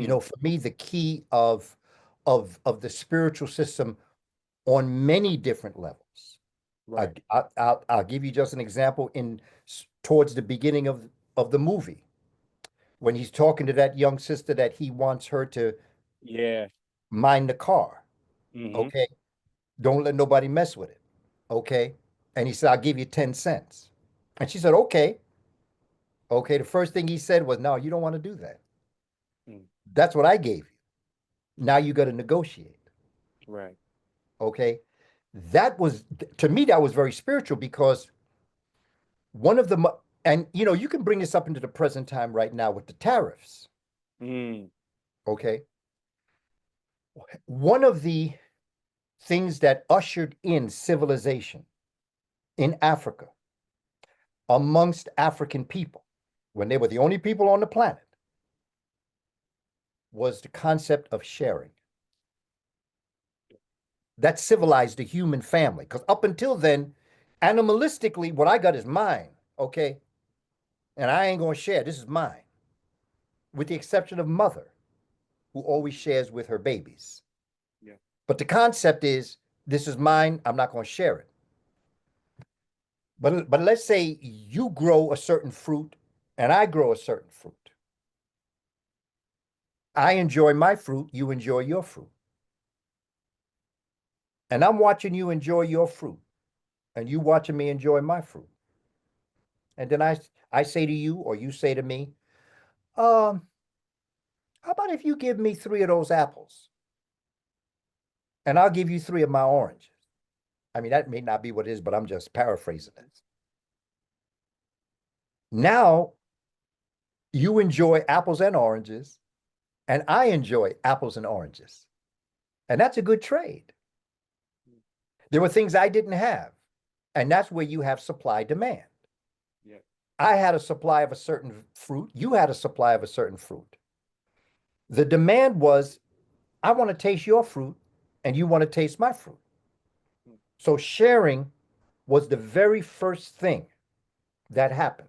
You know, for me, the key of the spiritual system on many different levels. Right. I'll give you just an example towards the beginning of the movie when he's talking to that young sister that he wants her to Yeah. mind the car. Hmm. Okay. Don't let nobody mess with it. Okay. And he said, I'll give you 10 cents. And she said, okay. Okay. The first thing he said was, no, you don't want to do that. Mm. That's what I gave you. Now you got to negotiate. Right. Okay. That was, to me, that was very spiritual because one of the, and you know, you can bring this up into the present time right now with the tariffs. Mm. Okay. One of the things that ushered in civilization in Africa amongst African people when they were the only people on the planet was the concept of sharing. That civilized the human family. Because up until then, animalistically, what I got is mine, okay? And I ain't going to share. This is mine, with the exception of mother, who always shares with her babies. Yeah. But the concept is this is mine. I'm not going to share it. But let's say you grow a certain fruit and I grow a certain fruit. I enjoy my fruit. You enjoy your fruit. And I'm watching you enjoy your fruit and you watching me enjoy my fruit. And then I say to you or you say to me, um, how about if you give me 3 of those apples and I'll give you 3 of my oranges? I mean, that may not be what it is, but I'm just paraphrasing it. Now you enjoy apples and oranges, and I enjoy apples and oranges. And that's a good trade. There were things I didn't have, and that's where you have supply demand. Yeah. I had a supply of a certain fruit, you had a supply of a certain fruit. The demand was, I want to taste your fruit, and you want to taste my fruit. Mm. So sharing was the very first thing that happened.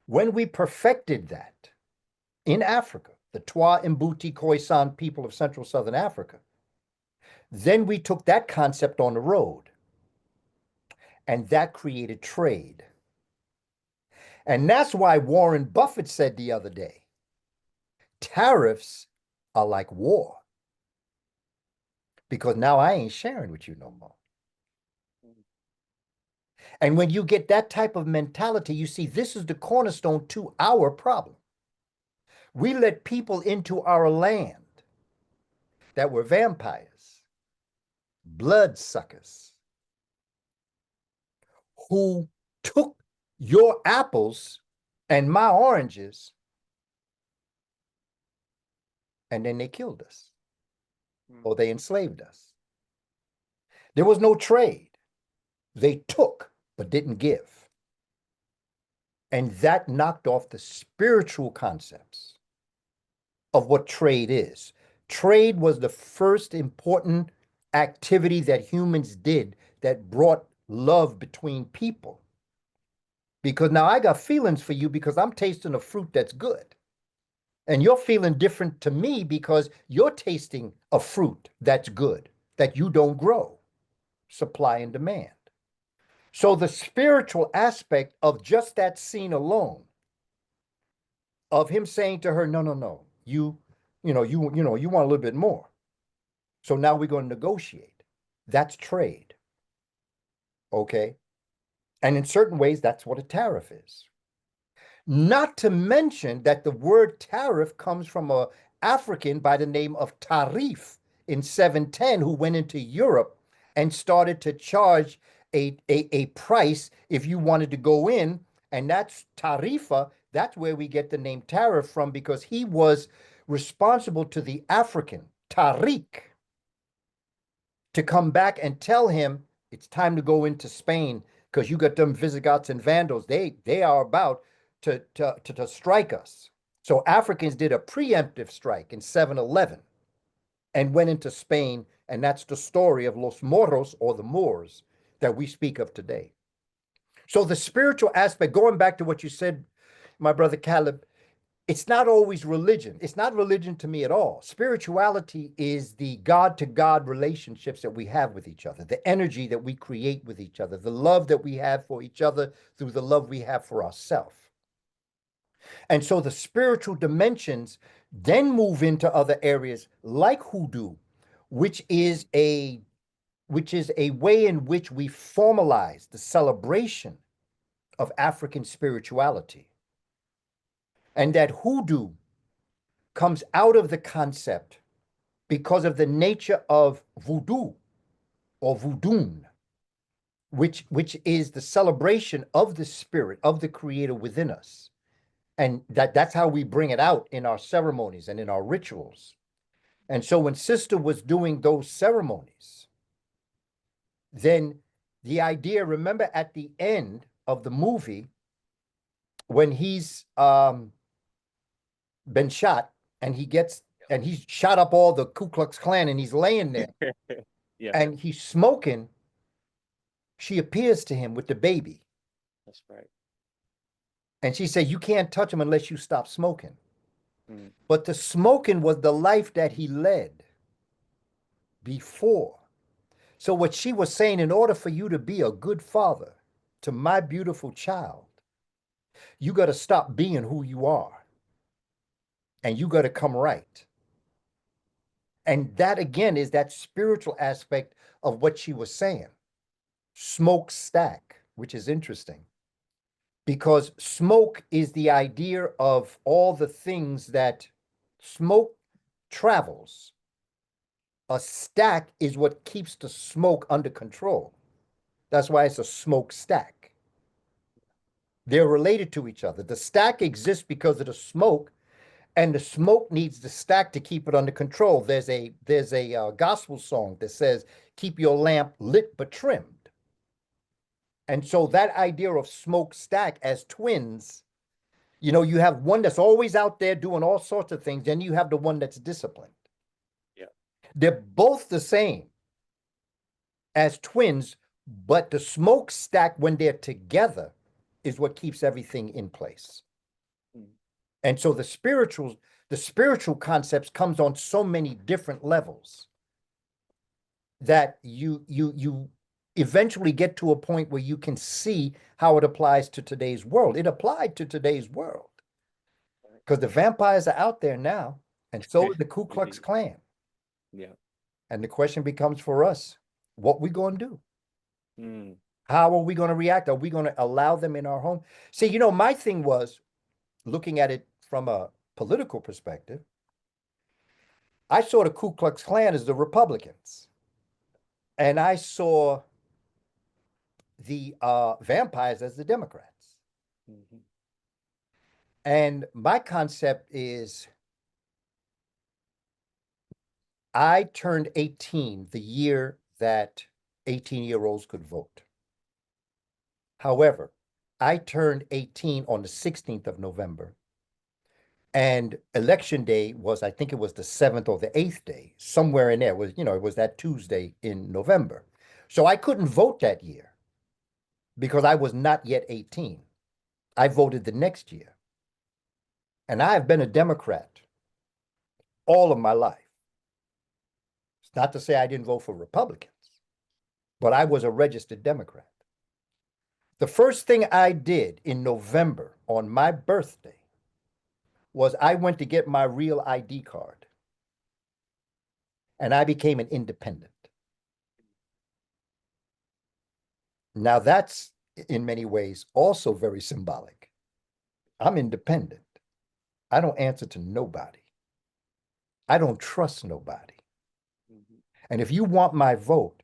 When we perfected that in Africa, the Twa Mbuti Khoisan people of Central Southern Africa, then we took that concept on the road, and that created trade. And that's why Warren Buffett said the other day, tariffs are like war, because now I ain't sharing with you no more. Mm. And when you get that type of mentality, you see, this is the cornerstone to our problem. We let people into our land that were vampires, bloodsuckers, who took your apples and my oranges, and then they killed us Mm. or they enslaved us. There was no trade. They took, but didn't give. And that knocked off the spiritual concepts of what trade is. Trade was the first important activity that humans did that brought love between people. Because now I got feelings for you because I'm tasting a fruit that's good. And you're feeling different to me because you're tasting a fruit that's good, that you don't grow. Supply and demand. So the spiritual aspect of just that scene alone, of him saying to her, no, no, no, you want a little bit more. So now we're going to negotiate. That's trade. Okay. And in certain ways, that's what a tariff is. Not to mention that the word tariff comes from an African by the name of Tarif in 710 who went into Europe and started to charge a price if you wanted to go in. And that's Tarifa. That's where we get the name tariff from because he was responsible to the African, Tariq, to come back and tell him it's time to go into Spain because you got them Visigoths and Vandals. They are about to strike us. So Africans did a preemptive strike in 711 and went into Spain, and that's the story of Los Moros or the Moors that we speak of today. So the spiritual aspect, going back to what you said, my brother Caleb, it's not always religion. It's not religion to me at all. Spirituality is the God to God relationships that we have with each other, the energy that we create with each other, the love that we have for each other through the love we have for ourselves. And so the spiritual dimensions then move into other areas like hoodoo, which is a way in which we formalize the celebration of African spirituality. And that hoodoo comes out of the concept because of the nature of voodoo or voodoo, which is the celebration of the spirit of the creator within us. And that's how we bring it out in our ceremonies and in our rituals. And so when Sister was doing those ceremonies, then the idea, remember at the end of the movie, when he's been shot and he's shot up all the Ku Klux Klan and he's laying there Yeah, and he's smoking, she appears to him with the baby. that's right. And she said, you can't touch him unless you stop smoking. Mm. But the smoking was the life that he led before. So what she was saying, in order for you to be a good father to my beautiful child, you got to stop being who you are and you got to come right. And that again is that spiritual aspect of what she was saying. Smoke stack, which is interesting because smoke is the idea of all the things that smoke travels. A stack is what keeps the smoke under control. That's why it's a smoke stack. They're related to each other. The stack exists because of the smoke, and the smoke needs the stack to keep it under control. There's a gospel song that says, "Keep your lamp lit but trimmed." And so that idea of smoke stack as twins, you have one that's always out there doing all sorts of things, then you have the one that's disciplined. Yeah. They're both the same as twins, but the smoke stack, when they're together, is what keeps everything in place. Mm. And so the spiritual concepts comes on so many different levels that you eventually get to a point where you can see how it applies to today's world. It applied to today's world because the vampires are out there now, and so is the Ku Klux Indeed. Klan. Yeah. And the question becomes for us, what we going to do? Mm. How are we going to react? Are we going to allow them in our home? See, my thing was looking at it from a political perspective. I saw the Ku Klux Klan as the Republicans, and I saw the vampires as the Democrats. Mm-hmm. And my concept is I turned 18 the year that 18-year-olds could vote. However, I turned 18 on the 16th of November. And election day was, I think it was the 7th or the 8th day, somewhere in there. It was that Tuesday in November. So I couldn't vote that year because I was not yet 18. I voted the next year. And I have been a Democrat all of my life. It's not to say I didn't vote for Republicans, but I was a registered Democrat. The first thing I did in November on my birthday was I went to get my real ID card and I became an independent. Now that's in many ways also very symbolic. I'm independent. I don't answer to nobody. I don't trust nobody. Mm-hmm. And if you want my vote,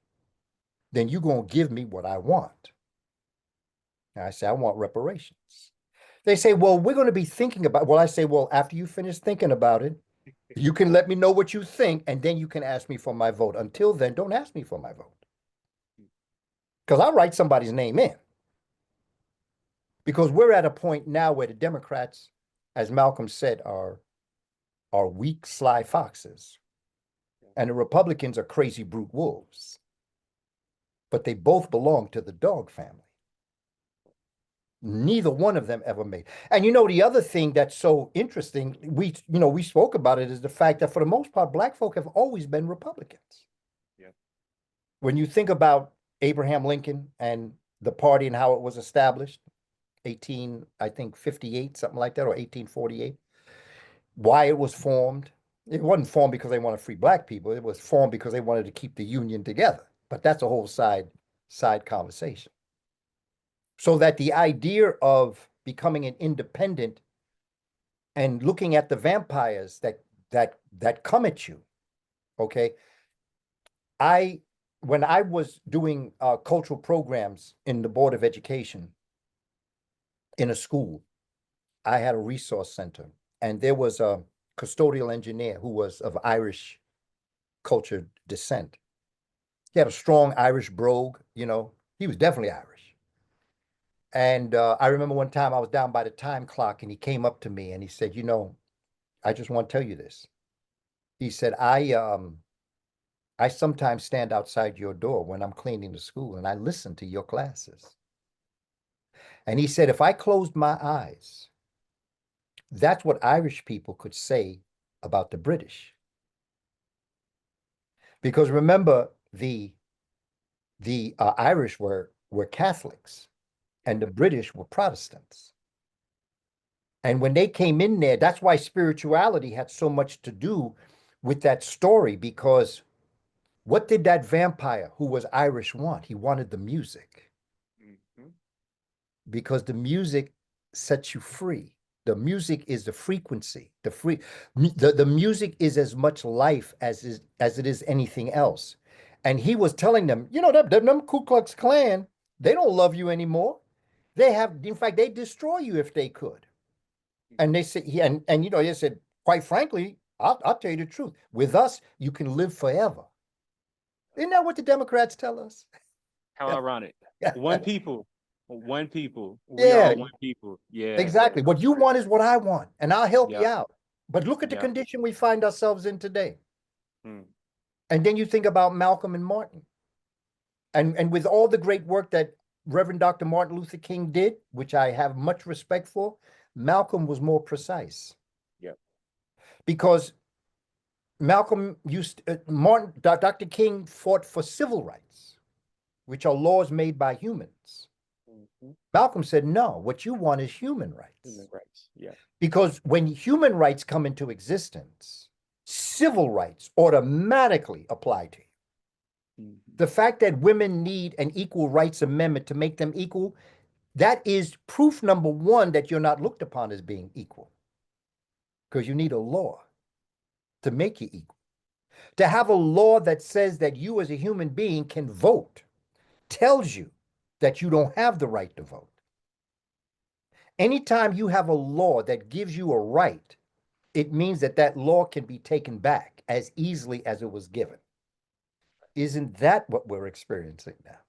then you're going to give me what I want. And I say, I want reparations. They say, well, we're going to be thinking about, well, I say, well, after you finish thinking about it, you can let me know what you think, and then you can ask me for my vote. Until then, don't ask me for my vote. Because I'll write somebody's name in. Because we're at a point now where the Democrats, as Malcolm said, are weak, sly foxes. And the Republicans are crazy brute wolves. But they both belong to the dog family. Neither one of them ever made. And you know, the other thing that's so interesting, we spoke about it, is the fact that for the most part, black folk have always been Republicans. Yeah. When you think about Abraham Lincoln and the party and how it was established, 18, I think 58, something like that, or 1848, why it was formed. It wasn't formed because they wanted to free black people. It was formed because they wanted to keep the Union together. But that's a whole side conversation. So that the idea of becoming an independent and looking at the vampires that come at you, okay? I When I was doing cultural programs in the Board of Education in a school, I had a resource center, and there was a custodial engineer who was of Irish cultured descent. He had a strong Irish brogue, he was definitely Irish. And I remember one time I was down by the time clock, and he came up to me and he said, I just want to tell you this. He said, I sometimes stand outside your door when I'm cleaning the school and I listen to your classes. And he said, if I closed my eyes, that's what Irish people could say about the British. Because remember, the Irish were Catholics and the British were Protestants. And when they came in there, that's why spirituality had so much to do with that story, because what did that vampire who was Irish want? He wanted the music, Mm-hmm. because the music sets you free. The music is the frequency. The music is as much life as it is anything else. And he was telling them, them Ku Klux Klan, they don't love you anymore. In fact, they destroy you if they could. And they said, and they said, quite frankly, I'll tell you the truth. With us, you can live forever. Isn't that what the Democrats tell us? How ironic. One people. One people. We Yeah, are one people. Yeah. exactly. What you want is what I want, and I'll help you Yep. out. But look at the Yep. condition we find ourselves in today. Mm. And then you think about Malcolm and Martin. And with all the great work that Reverend Dr. Martin Luther King did, which I have much respect for, Malcolm was more precise. Yep. Because Dr. King fought for civil rights, which are laws made by humans. Mm-hmm. Malcolm said, no, what you want is human rights. Human rights. Yeah. Because when human rights come into existence, civil rights automatically apply to you. Mm-hmm. The fact that women need an equal rights amendment to make them equal, that is proof number one that you're not looked upon as being equal. Because you need a law to make you equal. To have a law that says that you as a human being can vote tells you that you don't have the right to vote. Anytime you have a law that gives you a right, it means that that law can be taken back as easily as it was given. Isn't that what we're experiencing now?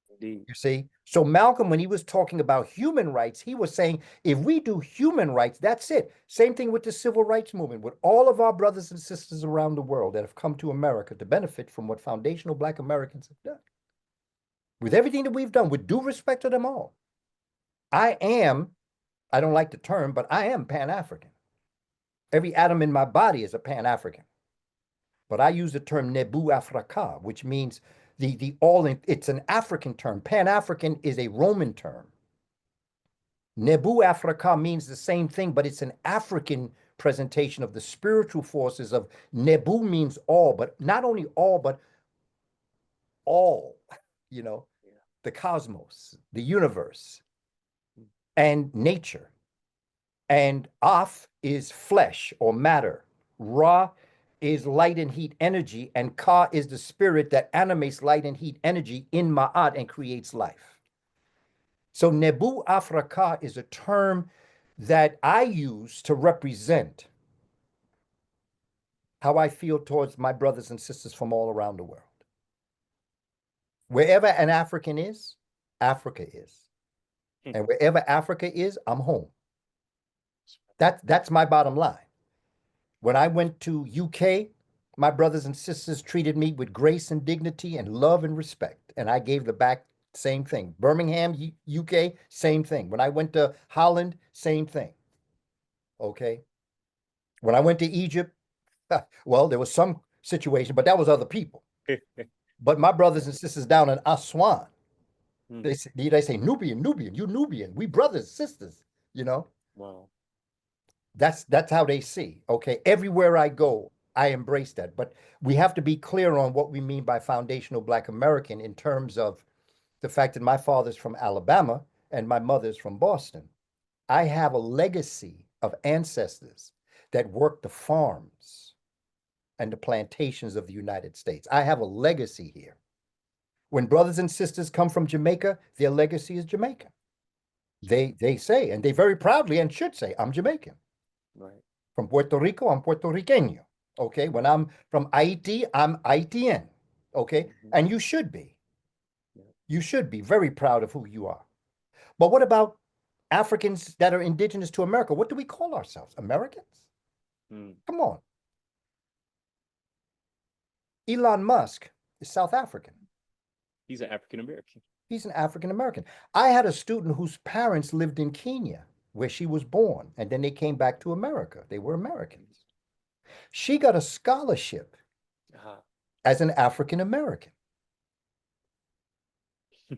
Indeed. You see? So Malcolm, when he was talking about human rights, he was saying, if we do human rights, that's it. Same thing with the civil rights movement, with all of our brothers and sisters around the world that have come to America to benefit from what foundational Black Americans have done. With everything that we've done, with due respect to them all. I don't like the term, but I am Pan-African. Every atom in my body is a Pan-African. But I use the term Nebu Afrika, which means it's an African term. Pan-African is a Roman term. Nebu Afrika means the same thing, but it's an African presentation of the spiritual forces of Nebu means all, but not only all, but all, the cosmos, the universe, and nature. And Af is flesh or matter. Ra is light and heat energy, and Ka is the spirit that animates light and heat energy in Ma'at and creates life. So Nebu Afrika is a term that I use to represent how I feel towards my brothers and sisters from all around the world. Wherever an African is, Africa is. And wherever Africa is, I'm home. That's my bottom line. When I went to UK, my brothers and sisters treated me with grace and dignity and love and respect. And I gave the back same thing. Birmingham, UK, same thing. When I went to Holland, same thing. Okay. When I went to Egypt, well, there was some situation, but that was other people. But my brothers and sisters down in Aswan, Mm. they say Nubian, Nubian, you Nubian. We brothers, sisters, you know. Wow. That's how they see. Okay. Everywhere I go, I embrace that. But we have to be clear on what we mean by foundational Black American in terms of the fact that my father's from Alabama and my mother's from Boston. I have a legacy of ancestors that worked the farms and the plantations of the United States. I have a legacy here. When brothers and sisters come from Jamaica, their legacy is Jamaican. They say, and they very proudly and should say, I'm Jamaican. Right. From Puerto Rico, I'm Puerto Riqueño. Okay. When I'm from Haiti, I'm Haitian. Okay. Mhm. And you should be. Yeah. You should be very proud of who you are. But what about Africans that are indigenous to America? What do we call ourselves? Americans? Mm. Come on. Elon Musk is South African. He's an African American. He's an African American. I had a student whose parents lived in Kenya, where she was born, and then they came back to America. They were Americans. She got a scholarship Uh-huh. as an African American.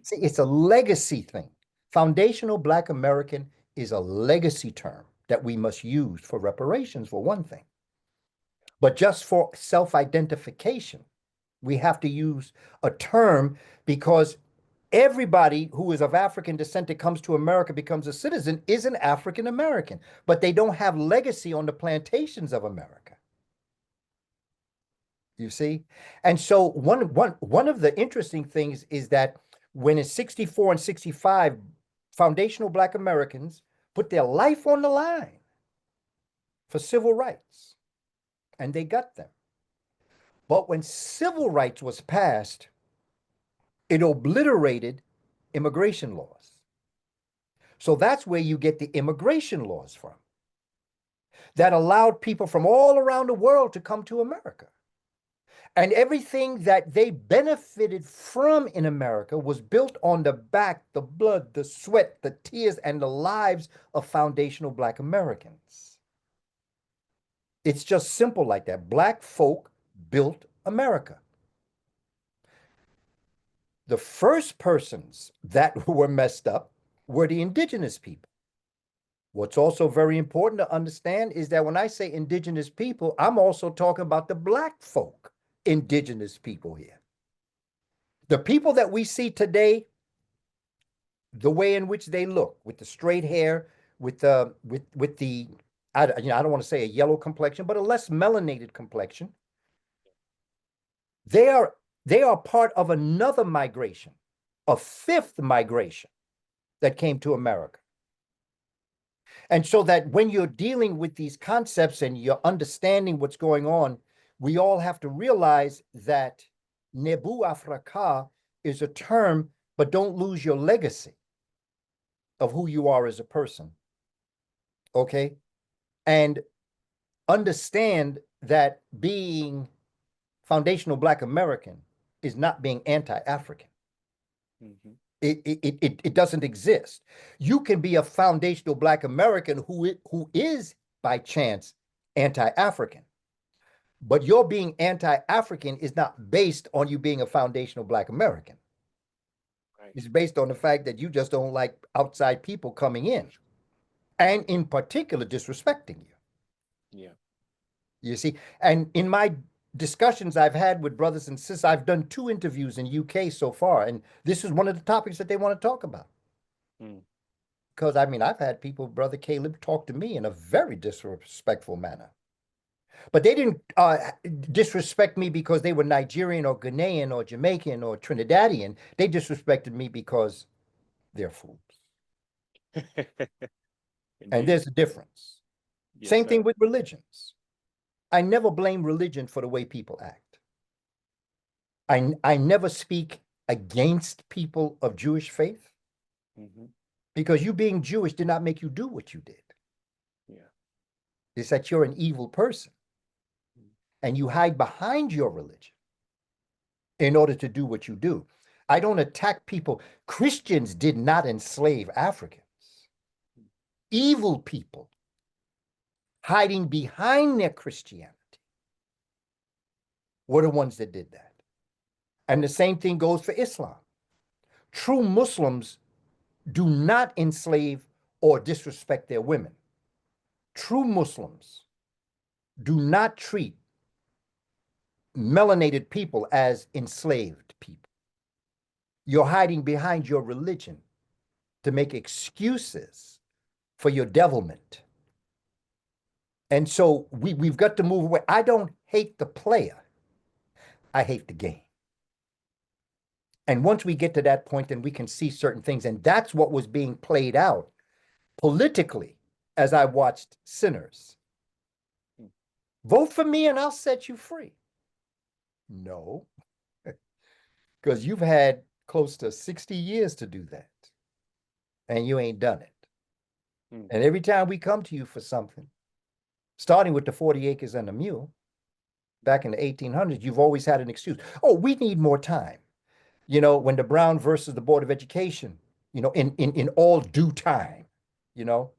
See, it's a legacy thing. Foundational Black American is a legacy term that we must use for reparations, for one thing. But just for self-identification, we have to use a term because everybody who is of African descent that comes to America becomes a citizen is an African American, but they don't have legacy on the plantations of America. You see? And so one of the interesting things is that when in 64 and 65, foundational Black Americans put their life on the line for civil rights, and they got them. But when civil rights was passed, it obliterated immigration laws. So that's where you get the immigration laws from that allowed people from all around the world to come to America. And everything that they benefited from in America was built on the back, the blood, the sweat, the tears, and the lives of foundational Black Americans. It's just simple like that. Black folk built America. The first persons that were messed up were the indigenous people. What's also very important to understand is that when I say indigenous people, I'm also talking about the Black folk, indigenous people here. The people that we see today, the way in which they look, with the straight hair, with the I don't want to say a yellow complexion, but a less melanated complexion, they are part of another migration, a fifth migration that came to America. And so that when you're dealing with these concepts and you're understanding what's going on, we all have to realize that Nebu Afrika is a term, but don't lose your legacy of who you are as a person. Okay? And understand that being foundational Black American is not being anti-African. Mm-hmm. It doesn't exist. You can be a foundational Black American who is by chance anti-African, but your being anti-African is not based on you being a foundational Black American. Right. It's based on the fact that you just don't like outside people coming in, and in particular disrespecting you. Yeah. You see, and in my discussions I've had with brothers and sisters, I've done 2 interviews in UK so far, and this is one of the topics that they want to talk about. Mm. Because I mean, I've had people, Brother Caleb, talk to me in a very disrespectful manner. But they didn't disrespect me because they were Nigerian or Ghanaian or Jamaican or Trinidadian. They disrespected me because they're fools. And Indeed. there's a difference. Yes, Same thing sir. with religions. I never blame religion for the way people act. I never speak against people of Jewish faith Mm-hmm. because you being Jewish did not make you do what you did. Yeah. It's that you're an evil person and you hide behind your religion in order to do what you do. I don't attack people. Christians did not enslave Africans. Evil people hiding behind their Christianity were the ones that did that. And the same thing goes for Islam. True Muslims do not enslave or disrespect their women. True Muslims do not treat melanated people as enslaved people. You're hiding behind your religion to make excuses for your devilment. And so we've got to move away. I don't hate the player. I hate the game. And once we get to that point, then we can see certain things. And that's what was being played out politically as I watched Sinners. Vote for me and I'll set you free. No, because you've had close to 60 years to do that. And you ain't done it. And every time we come to you for something, starting with the 40 acres and the mule, back in the 1800s, you've always had an excuse. Oh, we need more time. You know, when the Brown versus the Board of Education, you know, in all due time, you know,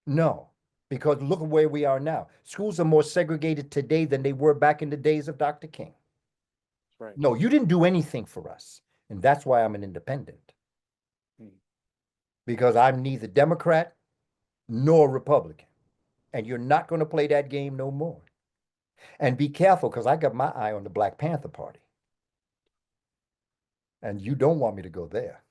no, because look at where we are now. Schools are more segregated today than they were back in the days of Dr. King. Right. No, you didn't do anything for us. And that's why I'm an independent. Because I'm neither Democrat nor Republican. And you're not going to play that game no more. And be careful, because I got my eye on the Black Panther Party. And you don't want me to go there.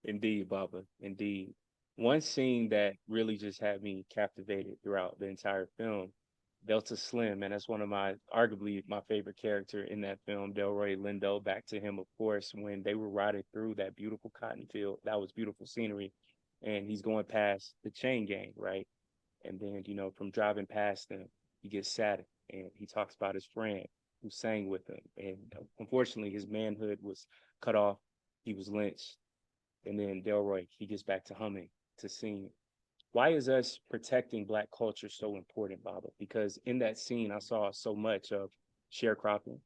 Indeed, Baba. Indeed. One scene that really just had me captivated throughout the entire film, Delta Slim, and that's one of my arguably my favorite character in that film, Delroy Lindo. Back to him, of course, when they were riding through that beautiful cotton field. That was beautiful scenery. And he's going past the chain gang, right? And then, you know, from driving past them, he gets sad and he talks about his friend who sang with him. And unfortunately, his manhood was cut off. He was lynched. And then Delroy, he gets back to humming, to singing. Why is us protecting Black culture so important, Baba? Because in that scene, I saw so much of sharecropping,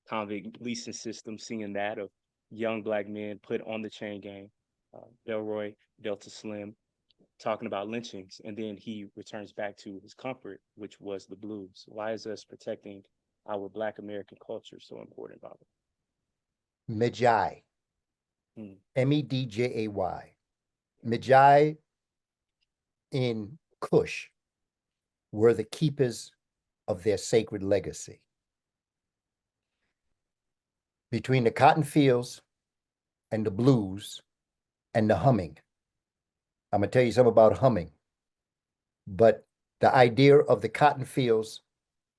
convict leasing system, seeing that of young Black men put on the chain gang, Delroy, Delta Slim, talking about lynchings, and then he returns back to his comfort, which was the blues. Why is us protecting our Black American culture so important, Baba? Medjay, Hmm. Medjay. Medjay in Kush were the keepers of their sacred legacy. Between the cotton fields and the blues and the humming, I'm going to tell you something about humming, but the idea of the cotton fields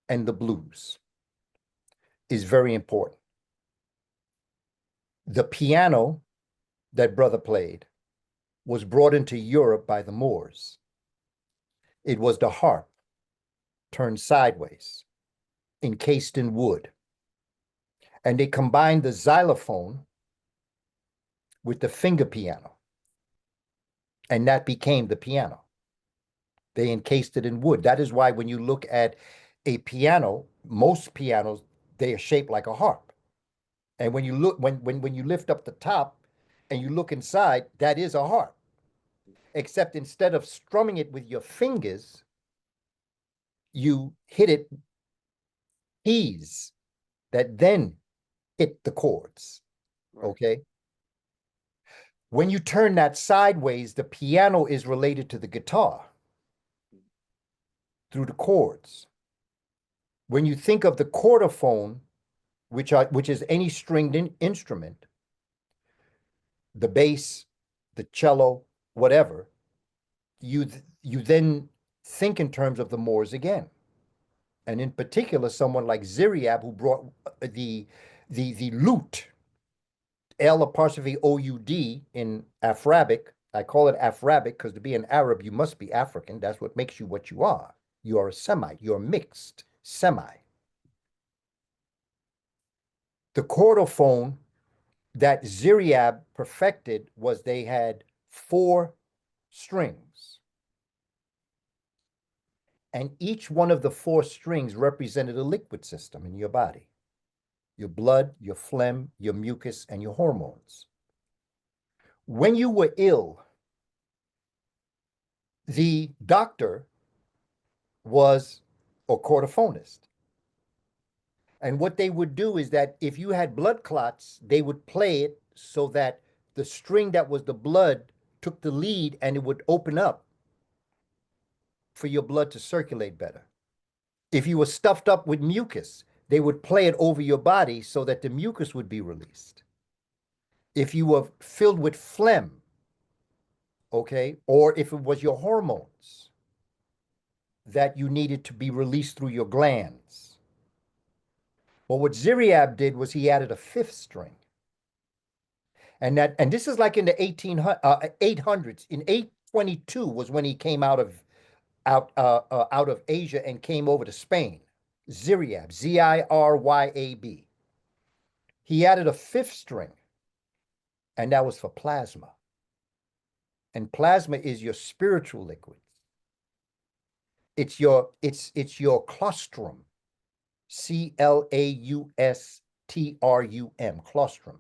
and the blues is very important. The piano that brother played was brought into Europe by the Moors. It was the harp turned sideways, encased in wood. And they combined the xylophone with the finger piano. And that became the piano. They encased it in wood. That is why when you look at a piano, most pianos, they are shaped like a harp. And when you look, when you lift up the top and you look inside, that is a harp. Except instead of strumming it with your fingers, you hit it keys that then hit the chords. Right. Okay. When you turn that sideways, the piano is related to the guitar through the chords. When you think of the chordophone, which is any stringed instrument, the bass, the cello, whatever, you then think in terms of the Moors again. And in particular, someone like Ziryab, who brought the lute, L''OUD in Afrabic. I call it Afrabic because to be an Arab, you must be African. That's what makes you what you are. You are a Semite. You're mixed Semi. The chordophone that Ziryab perfected was they had 4 strings. And each one of the 4 strings represented a liquid system in your body. your blood, your phlegm, your mucus, and your hormones. When you were ill, the doctor was a cortifonist. And what they would do is that if you had blood clots, they would play it so that the string that was the blood took the lead and it would open up for your blood to circulate better. If you were stuffed up with mucus, they would play it over your body so that the mucus would be released. If you were filled with phlegm, okay, or if it was your hormones that you needed to be released through your glands. Well, what Ziriab did was he added a fifth string. And this is like in the 800s. In 822 was when he came out of Asia and came over to Spain. Ziriab, Ziryab. He added a fifth string, and that was for plasma. And plasma is your spiritual liquid. It's your claustrum, Claustrum, claustrum,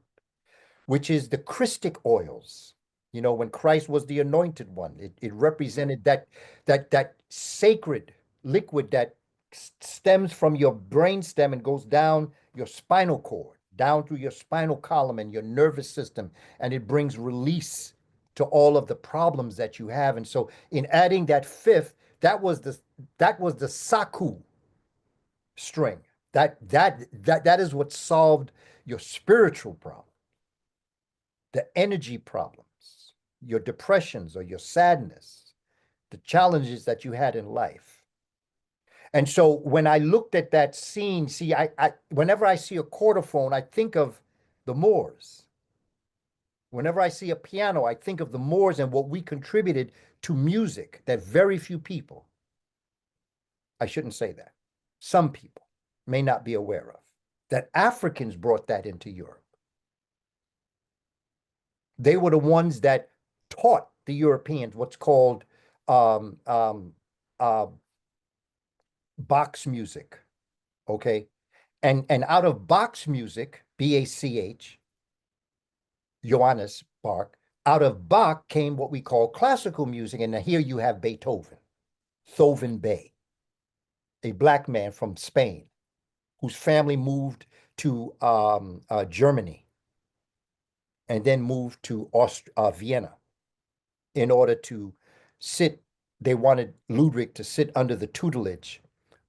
which is the Christic oils. You know, when Christ was the anointed one, it represented that sacred liquid that stems from your brain stem and goes down your spinal cord, down through your spinal column and your nervous system, and it brings release to all of the problems that you have. And so in adding that fifth, that was the Saku string. That is what solved your spiritual problem, the energy problems, your depressions or your sadness, the challenges that you had in life. And so when I looked at that scene, see, whenever I see a cordophone, I think of the Moors. Whenever I see a piano, I think of the Moors and what we contributed to music that very few people, I shouldn't say that, some people may not be aware of, that Africans brought that into Europe. They were the ones that taught the Europeans what's called um, um, uh, box music, okay? And out of box music, B-A-C-H, Johannes Bach, out of Bach came what we call classical music. And here you have Beethoven, Thoven Bey, a black man from Spain whose family moved to Germany and then moved to Vienna in order to sit. They wanted Ludwig to sit under the tutelage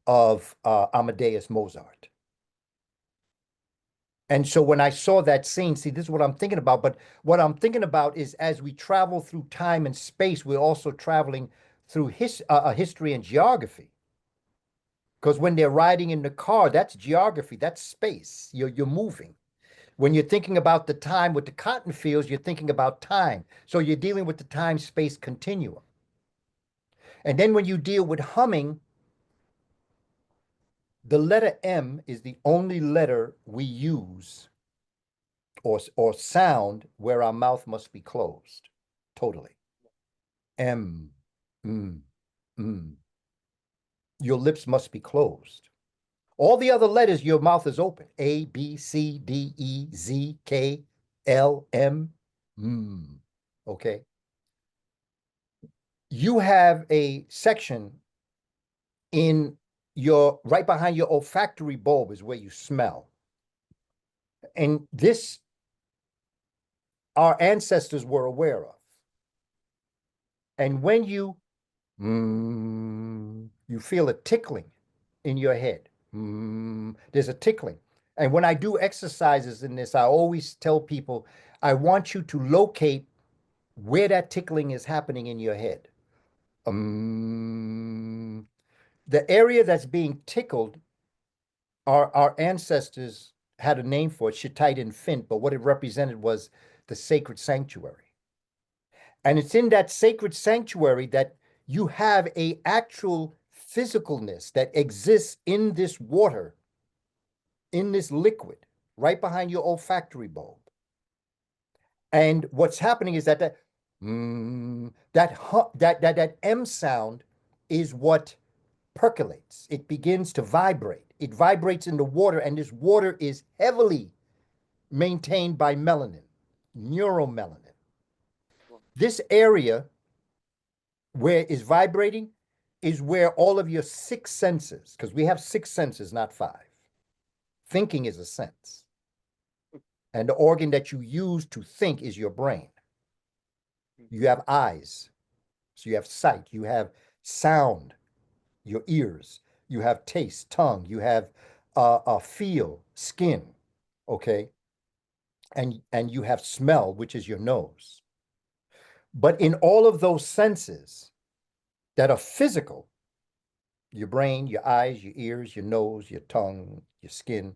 of Amadeus Mozart. And so when I saw that scene, see, this is what I'm thinking about. But what I'm thinking about is as we travel through time and space, we're also traveling through history and geography. Because when they're riding in the car, that's geography, that's space. You're moving. When you're thinking about the time with the cotton fields, you're thinking about time. So you're dealing with the time-space continuum. And then when you deal with humming, the letter M is the only letter we use or sound where our mouth must be closed totally. M, mm, mm. Your lips must be closed. All the other letters, your mouth is open. A, B, C, D, E, Z, K, L, M, mm. Okay. You have a section in your right behind your olfactory bulb is where you smell. And this our ancestors were aware of. And when you feel a tickling in your head. There's a tickling. And when I do exercises in this, I always tell people, I want you to locate where that tickling is happening in your head. The area that's being tickled, our ancestors had a name for it, Shittite and Fint, but what it represented was the sacred sanctuary. And it's in that sacred sanctuary that you have a actual physicalness that exists in this water, in this liquid, right behind your olfactory bulb. And what's happening is that that M sound is what percolates. It begins to vibrate. it vibrates in the water, and this water is heavily maintained by melanin, neuromelanin. This area where it's vibrating is where all of your six senses, because we have six senses, not five. Thinking is a sense. And the organ that you use to think is your brain. You have eyes, so you have sight, you have sound, your ears, you have taste, tongue, you have feel, skin, okay? And you have smell, which is your nose. But in all of those senses that are physical, your brain, your eyes, your ears, your nose, your tongue, your skin,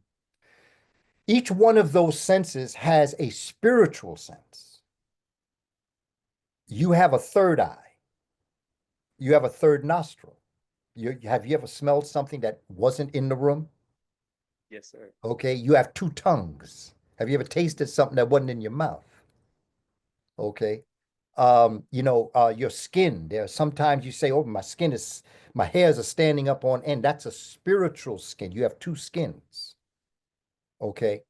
each one of those senses has a spiritual sense. You have a third eye. You have a third nostril. Have you ever smelled something that wasn't in the room? Yes, sir. Okay, you have two tongues. Have you ever tasted something that wasn't in your mouth? Okay. Your skin. There are sometimes you say, oh, my hairs are standing up on end. That's a spiritual skin. You have two skins. Okay.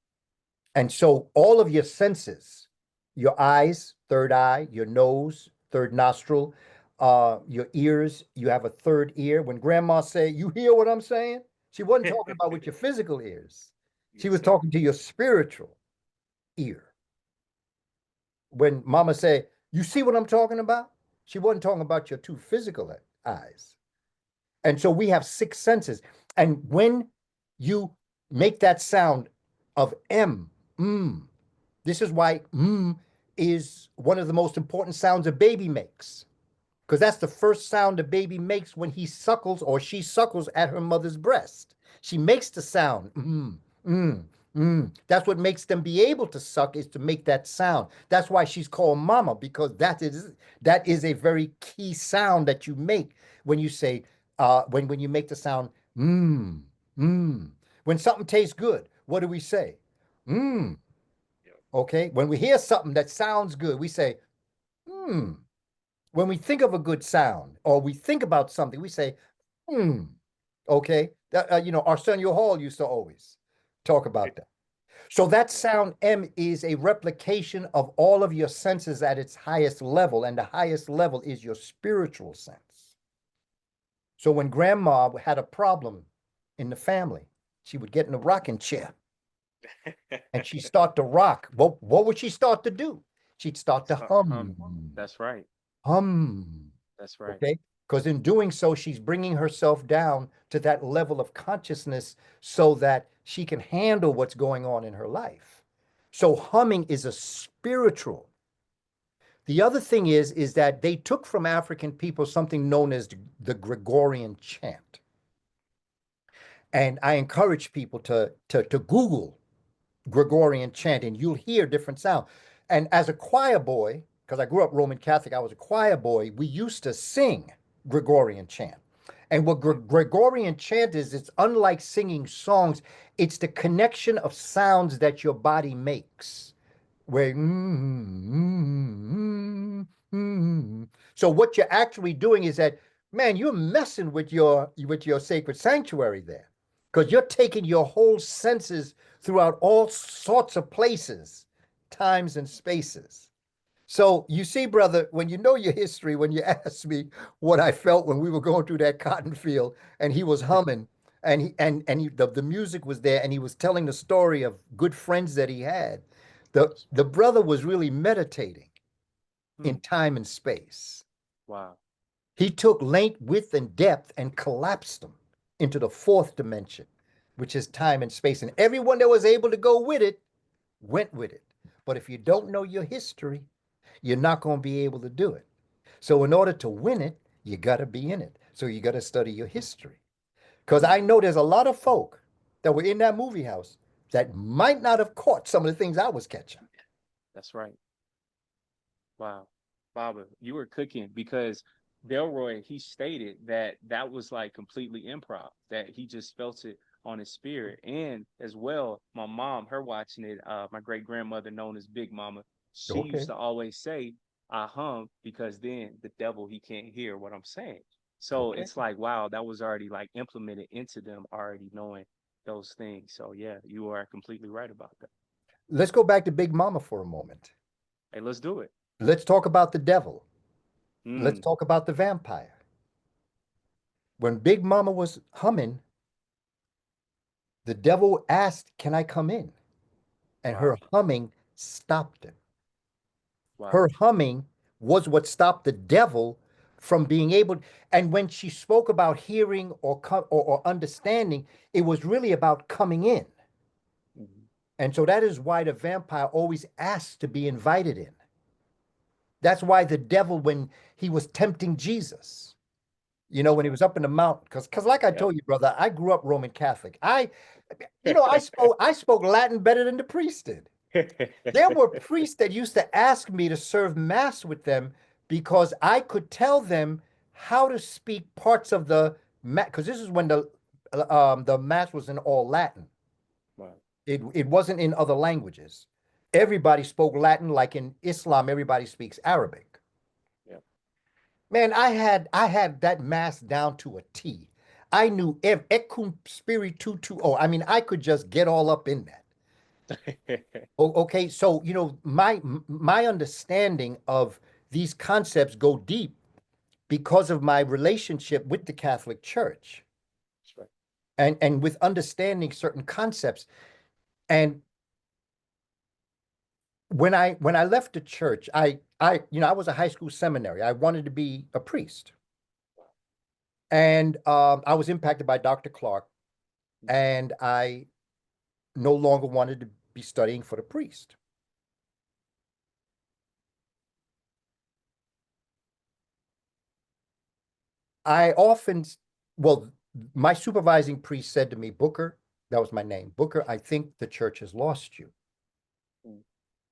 And so all of your senses, your eyes, third eye, your nose, third nostril, your ears, you have a third ear. When grandma say, you hear what I'm saying? She wasn't talking about with your physical ears. She Yes, was sir. talking to your spiritual ear. When mama say, you see what I'm talking about? She wasn't talking about your two physical eyes. And so we have six senses. And when you make that sound of this is why is one of the most important sounds a baby makes. Because that's the first sound a baby makes when he suckles or she suckles at her mother's breast. She makes the sound, That's what makes them be able to suck, is to make that sound. That's why she's called mama, because that is a very key sound that you make when you say, when you make the sound, mmm. When something tastes good, what do we say? Mmm. Yeah. Okay. When we hear something that sounds good, we say, hmm. When we think of a good sound or we think about something, we say, hmm. Okay. Arsenio Hall used to always talk about that. So that Yeah. sound M is a replication of all of your senses at its highest level, and the highest level is your spiritual sense. So when grandma had a problem in the family, she would get in a rocking chair and she'd start to rock. What would she start to do? She'd start to Start humming. hum, That's right. hum. That's right. Okay. Because in doing so, she's bringing herself down to that level of consciousness so that she can handle what's going on in her life. So humming is a spiritual. The other thing is that they took from African people something known as the Gregorian chant. And I encourage people to Google Gregorian chant, and you'll hear different sound. And as a choir boy, because I grew up Roman Catholic, I was a choir boy, we used to sing Gregorian chant. And what Gregorian chant is, it's unlike singing songs, it's the connection of sounds that your body makes. Where So what you're actually doing is that, man, you're messing with your sacred sanctuary there, because you're taking your whole senses throughout all sorts of places, times and spaces. So you see, brother, when you know your history, when you asked me what I felt when we were going through that cotton field and he was humming the music was there and he was telling the story of good friends that he had, the brother was really meditating Hmm. in time and space. Wow. He took length, width, and depth and collapsed them into the fourth dimension, which is time and space. And everyone that was able to go with it went with it. But if you That's don't know your history, you're not going to be able to do it. So in order to win it, you got to be in it. So you got to study your history. Because right. I know there's a lot of folk that were in that movie house that might not have caught some of the things I was catching. That's right. Wow. Baba, you were cooking because Delroy, he stated that that was like completely improv, that he just felt it on his spirit. And as well, my mom, her watching it, my great grandmother, known as Big Mama, she used Okay. to always say, I hum because then the devil, he can't hear what I'm saying. So Okay. it's like, wow, that was already like implemented into them, already knowing those things. So yeah, you are completely right about that. Let's go back to Big Mama for a moment. Hey, let's do it. Let's talk about the devil. Let's Mm, talk about the vampire. When Big Mama was humming, the devil asked, "Can I come in?" And her wow. humming stopped him. Wow. Her humming was what stopped the devil from being able. And when she spoke about hearing or understanding, it was really about coming in. Mhm. And so that is why the vampire always asks to be invited in. That's why the devil, when he was tempting Jesus, That's when he right. was up in the mountain, because like I Yep. told you, brother, I grew up Roman Catholic. I spoke Latin better than the priest did. There were priests that used to ask me to serve mass with them because I could tell them how to speak parts of the mass, because this is when the mass was in all Latin. Wow. It wasn't in other languages. Everybody spoke Latin, like in Islam, everybody speaks Arabic. Yep. Man, I had that mass down to a T. I knew Ecum Spiritu tu. Oh, I mean, I could just get all up in that. Okay, so my understanding of these concepts go deep because of my relationship with the Catholic Church That's right. and with understanding certain concepts. And when I left the church, I was a high school seminary. I wanted to be a priest, and I was impacted by Dr. Clark, Mhm. and I no longer wanted to be studying for the priest. I often, well, my supervising priest said to me, Booker, that was my name, Booker, I think the church has lost you. Mm.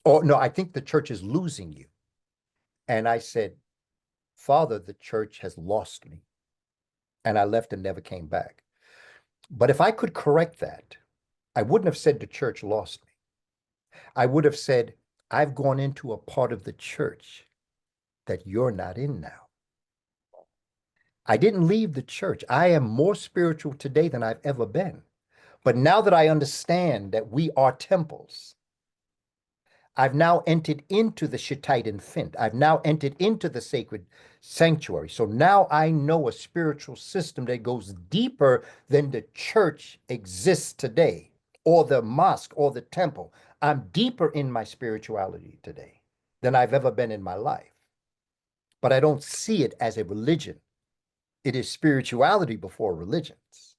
Or no, I think the church is losing you. And I said, Father, the church has lost me. And I left and never came back. But if I could correct that, I wouldn't have said the church lost me. I would have said, I've gone into a part of the church that you're not in now. I didn't leave the church. I am more spiritual today than I've ever been. But now that I understand that we are temples, I've now entered into the Shittite infant. I've now entered into the sacred sanctuary. So now I know a spiritual system that goes deeper than the church exists today, or the mosque, or the temple. I'm deeper in my spirituality today than I've ever been in my life. But I don't see it as a religion. It is spirituality before religions.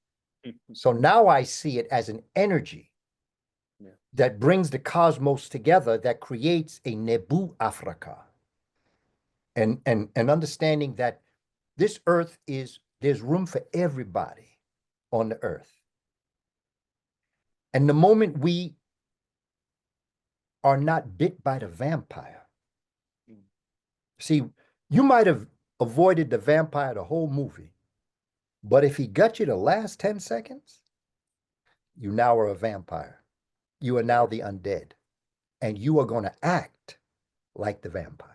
So now I see it as an energy Yeah. that brings the cosmos together, that creates a Nebu Africa. And understanding that this earth there's room for everybody on the earth. And the moment we are not bit by the vampire, Mm. see, you might have avoided the vampire the whole movie, but if he got you the last 10 seconds, you now are a vampire. You are now the undead, and you are going to act like the vampire.